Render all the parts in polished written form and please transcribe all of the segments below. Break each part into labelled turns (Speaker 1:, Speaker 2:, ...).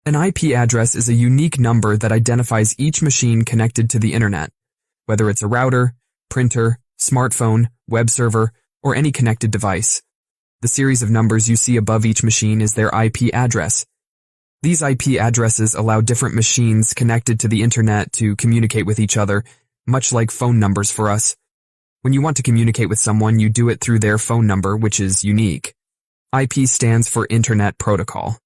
Speaker 1: An IP address is a unique number that identifies each machine connected to the internet, whether it's a router, printer, smartphone, web server, or any connected device. The series of numbers you see above each machine is their IP address. These IP addresses allow different machines connected to the internet to communicate with each other, much like phone numbers for us. When you want to communicate with someone, you do it through their phone number, which is unique. IP stands for Internet Protocol.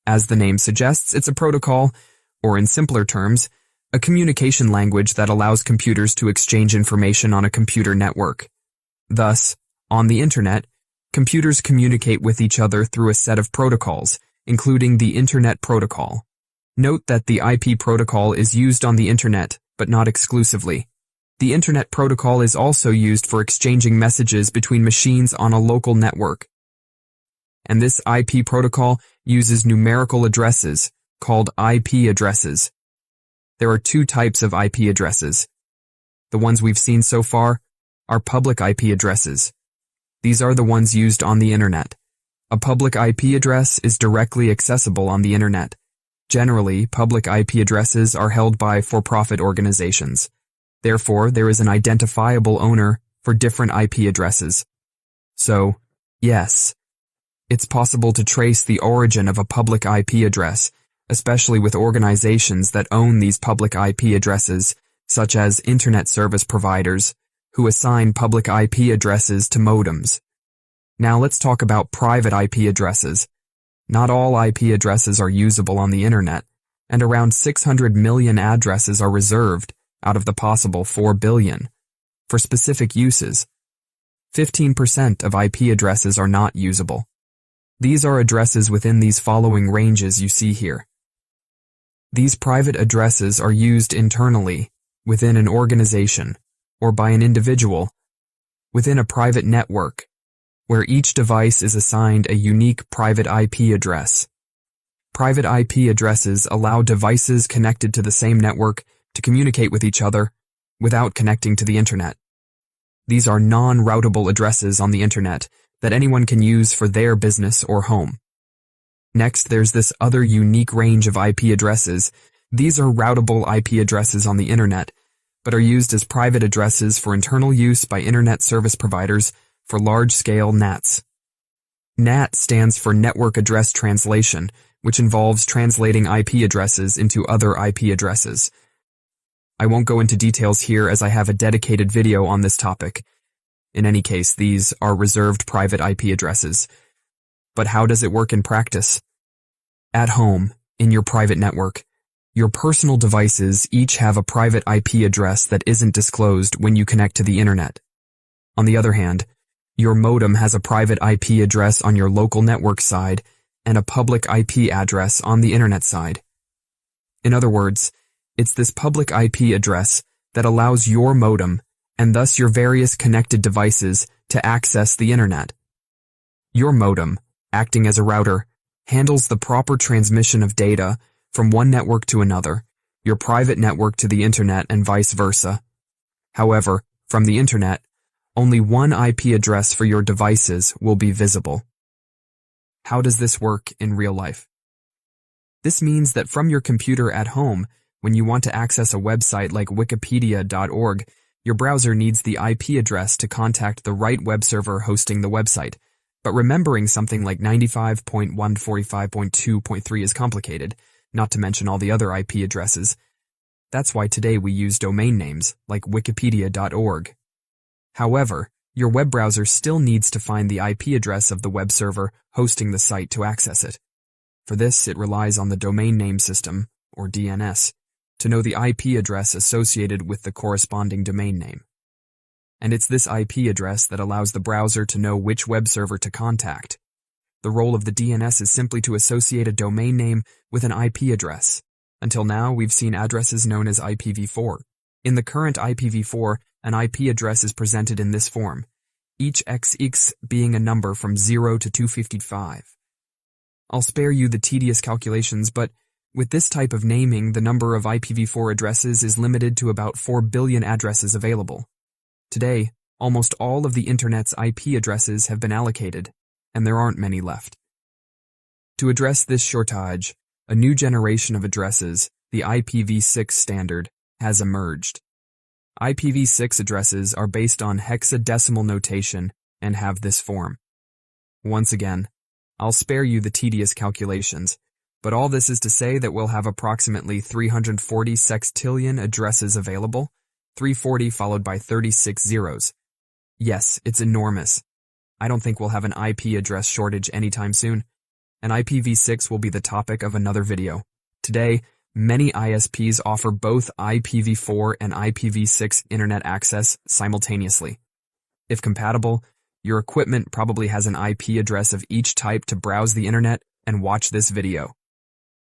Speaker 1: As the name suggests, it's a protocol, or in simpler terms, a communication language that allows computers to exchange information on a computer network. Thus, on the internet, computers communicate with each other through a set of protocols, including the Internet Protocol. Note that the IP protocol is used on the internet, but not exclusively. The Internet Protocol is also used for exchanging messages between machines on a local network. And this IP protocol uses numerical addresses, called IP addresses. There are two types of IP addresses. The ones we've seen so far are public IP addresses. These are the ones used on the internet. A public IP address is directly accessible on the internet. Generally, public IP addresses are held by for-profit organizations. Therefore, there is an identifiable owner for different IP addresses. So, yes, it's possible to trace the origin of a public IP address, especially with organizations that own these public IP addresses, such as internet service providers, who assign public IP addresses to modems. Now let's talk about private IP addresses. Not all IP addresses are usable on the internet, and around 600 million addresses are reserved, out of the possible 4 billion, for specific uses. 15% of IP addresses are not usable. These are addresses within these following ranges you see here. These private addresses are used internally, within an organization, or by an individual, within a private network, where each device is assigned a unique private IP address. Private IP addresses allow devices connected to the same network to communicate with each other without connecting to the internet. These are non-routable addresses on the internet that anyone can use for their business or home. Next, there's this other unique range of IP addresses. These are routable IP addresses on the internet, but are used as private addresses for internal use by internet service providers for large-scale NATs. NAT stands for Network Address Translation, which involves translating IP addresses into other IP addresses. I won't go into details here as I have a dedicated video on this topic. In any case, these are reserved private IP addresses. But how does it work in practice? At home, in your private network, your personal devices each have a private IP address that isn't disclosed when you connect to the internet. On the other hand, your modem has a private IP address on your local network side and a public IP address on the internet side. In other words, it's this public IP address that allows your modem, and thus your various connected devices, to access the internet. Your modem, acting as a router, handles the proper transmission of data from one network to another, your private network to the internet and vice versa. However, from the internet, only one IP address for your devices will be visible. How does this work in real life? This means that from your computer at home, when you want to access a website like wikipedia.org, your browser needs the IP address to contact the right web server hosting the website. But remembering something like 95.145.2.3 is complicated, not to mention all the other IP addresses. That's why today we use domain names like wikipedia.org. However, your web browser still needs to find the IP address of the web server hosting the site to access it. For this, it relies on the domain name system, or DNS, to know the IP address associated with the corresponding domain name. And it's this IP address that allows the browser to know which web server to contact. The role of the DNS is simply to associate a domain name with an IP address. Until now, we've seen addresses known as IPv4. In the current IPv4, an IP address is presented in this form, each XX being a number from 0 to 255. I'll spare you the tedious calculations, but with this type of naming, the number of IPv4 addresses is limited to about 4 billion addresses available. Today, almost all of the Internet's IP addresses have been allocated, and there aren't many left. To address this shortage, A new generation of addresses, the IPv6 standard, has emerged. IPv6 addresses are based on hexadecimal notation and have this form. Once again, I'll spare you the tedious calculations, but all this is to say that we'll have approximately 340 sextillion addresses available, 340 followed by 36 zeros. Yes, it's enormous. I don't think we'll have an IP address shortage anytime soon, and IPv6 will be the topic of another video. Today, many ISPs offer both IPv4 and IPv6 internet access simultaneously. If compatible, your equipment probably has an IP address of each type to browse the internet and watch this video.